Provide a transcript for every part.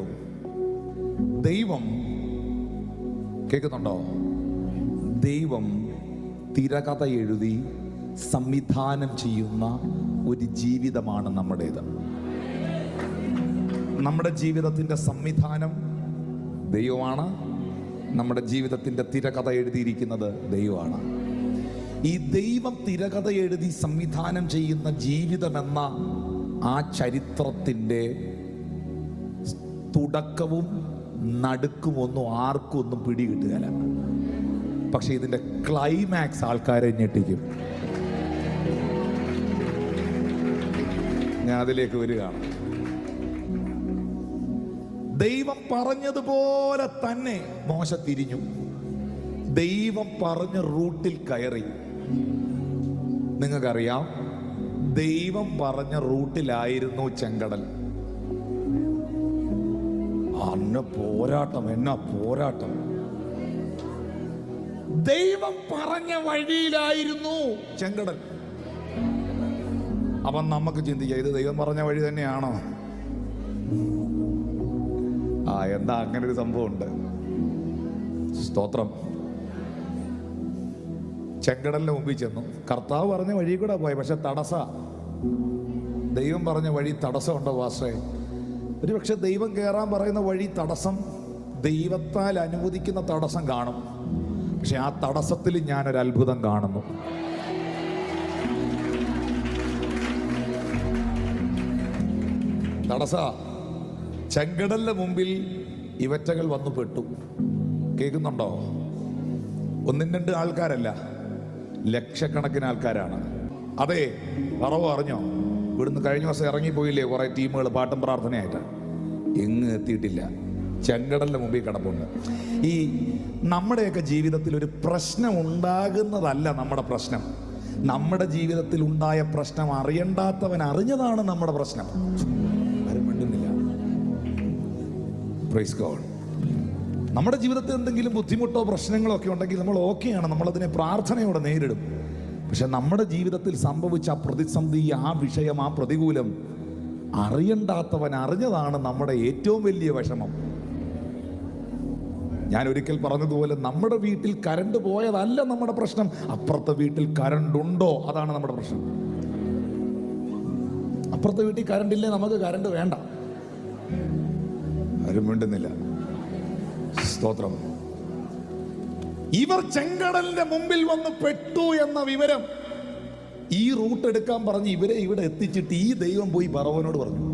ഉള്ളൂ. ദൈവം കേൾക്കുന്നുണ്ടോ? ദൈവം തിരകഥ എഴുതി സംവിധാനം ചെയ്യുന്ന ഒരു ജീവിതമാണ് നമ്മുടേത്. നമ്മുടെ ജീവിതത്തിൻ്റെ സംവിധാനം ദൈവമാണ്. നമ്മുടെ ജീവിതത്തിൻ്റെ തിരകഥ എഴുതിയിരിക്കുന്നത് ദൈവമാണ്. ഈ ദൈവം തിരകഥ എഴുതി സംവിധാനം ചെയ്യുന്ന ജീവിതമെന്ന ആ ചരിത്രത്തിൻ്റെ തുടക്കവും നടുക്കുമൊന്നും ആർക്കും ഒന്നും പിടികിട്ടുകയില്ല. പക്ഷെ ഇതിൻ്റെ ക്ലൈമാക്സ് ആൾക്കാരെ ഞെട്ടിക്കും. ഞാൻ അതിലേക്ക് വരികയാണ്. ദൈവം പറഞ്ഞതുപോലെ തന്നെ മോശ തിരിഞ്ഞു. ദൈവം പറഞ്ഞ റൂട്ടിൽ കയറി. നിങ്ങൾക്കറിയാം, ദൈവം പറഞ്ഞ റൂട്ടിലായിരുന്നു ചെങ്കടൽ. അന്ന പോരാട്ടം, എന്നാ പോരാട്ടം! ദൈവം പറഞ്ഞ വഴിയിലായിരുന്നു ചെങ്കടൽ. അപ്പം നമുക്ക് ചിന്തിക്കാം, ഇത് ദൈവം പറഞ്ഞ വഴി തന്നെയാണോ? എന്താ അങ്ങനെ ഒരു സംഭവം ഉണ്ട്. സ്തോത്രം. ചെങ്കടലിന്റെ മുമ്പിൽ ചെന്നു. കർത്താവ് പറഞ്ഞ വഴി കൂടെ പോയി, പക്ഷെ ദൈവം പറഞ്ഞ വഴി തടസ്സമുണ്ടോ വാസേ? ഒരു പക്ഷെ ദൈവം കയറാൻ പറയുന്ന വഴി തടസ്സം, ദൈവത്താൽ അനുവദിക്കുന്ന തടസ്സം കാണും. പക്ഷെ ആ തടസ്സത്തിൽ ഞാനൊരു അത്ഭുതം കാണുന്നു. ചെങ്കടലിന്റെ മുമ്പിൽ ഇവറ്റകൾ വന്നു പെട്ടു. കേൾക്കുന്നുണ്ടോ? ഒന്നും രണ്ട് ആൾക്കാരല്ല, ലക്ഷക്കണക്കിന് ആൾക്കാരാണ്. അതെ, പറവോ അറിഞ്ഞോ? ഇവിടുന്ന് കഴിഞ്ഞ ദിവസം ഇറങ്ങിപ്പോയില്ലേ കുറെ ടീമുകൾ പാട്ടും പ്രാർത്ഥനയായിട്ട്? എങ്ങും എത്തിയിട്ടില്ല. ചെങ്കടലിന്റെ മുമ്പിൽ കിടപ്പുണ്ട്. ഈ നമ്മുടെയൊക്കെ ജീവിതത്തിൽ ഒരു പ്രശ്നം ഉണ്ടാകുന്നതല്ല നമ്മുടെ പ്രശ്നം. നമ്മുടെ ജീവിതത്തിൽ ഉണ്ടായ പ്രശ്നം അറിയണ്ടാത്തവൻ അറിഞ്ഞതാണ് നമ്മുടെ പ്രശ്നം. ആരും മിണ്ടുന്നില്ല. Praise God. നമ്മുടെ ജീവിതത്തിൽ എന്തെങ്കിലും ബുദ്ധിമുട്ടോ പ്രശ്നങ്ങളോ ഒക്കെ ഉണ്ടെങ്കിൽ നമ്മൾ ഓക്കെയാണ്, നമ്മളതിനെ പ്രാർത്ഥനയോടെ നേരിടും. പക്ഷെ നമ്മുടെ ജീവിതത്തിൽ സംഭവിച്ച ആ പ്രതിസന്ധി, ആ വിഷയം, ആ പ്രതികൂലം അറിയണ്ടാത്തവൻ അറിഞ്ഞതാണ് നമ്മുടെ ഏറ്റവും വലിയ വിഷമം. ഞാൻ ഒരിക്കൽ പറഞ്ഞതുപോലെ, നമ്മുടെ വീട്ടിൽ കരണ്ട് പോയതല്ല നമ്മുടെ പ്രശ്നം, അപ്പുറത്തെ വീട്ടിൽ കരണ്ട് ഉണ്ടോ അതാണ് നമ്മുടെ പ്രശ്നം. അപ്പുറത്തെ വീട്ടിൽ കരണ്ടില്ലേ, നമുക്ക് കരണ്ട് വേണ്ട. ആരും മിണ്ടുന്നില്ല. സ്തോത്രം. ഇവർ ചെങ്കടലിന്റെ മുമ്പിൽ വന്ന് പെട്ടു എന്ന വിവരം ഈ റൂട്ട് എടുക്കാൻ പറഞ്ഞ് ഇവരെ ഇവിടെ എത്തിച്ചിട്ട് ഈ ദൈവം പോയി ഫറവോനോട് പറഞ്ഞു.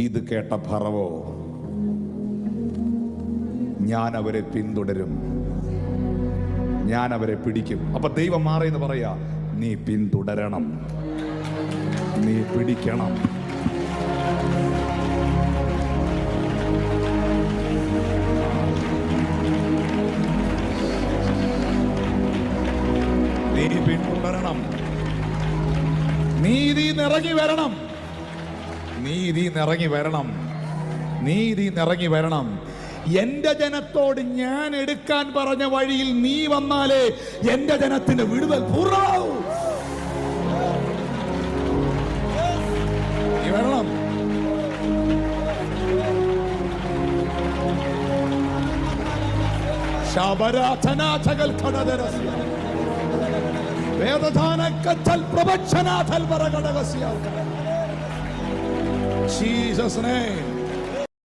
ഇത് കേട്ട ഫറവോ, ഞാൻ അവരെ പിന്തുടരും, ഞാൻ അവരെ പിടിക്കും. അപ്പൊ ദൈവം മാറിയെന്ന് പറയാ, നീ പിന്തുടരണം, നീ പിടിക്കണം. നീ പിന്തുടരണം, നീതി നിറങ്ങി വരണം, നീതി നിറങ്ങി വരണം, നീതി നിറങ്ങി വരണം. എന്റെ ജനത്തോട് ഞാൻ എടുക്കാൻ പറഞ്ഞ വഴിയിൽ നീ വന്നാലേ എന്റെ ജനത്തിന്റെ വിടുതൽ പൂർണ്ണമാവൂ. നീ വരണം. ശബരാധനാഥകൾ ഘടകരസ്യ വേദധാനക്കൽ പ്രവചനാഥൽ വരഘടകസ്യ. Jesus name.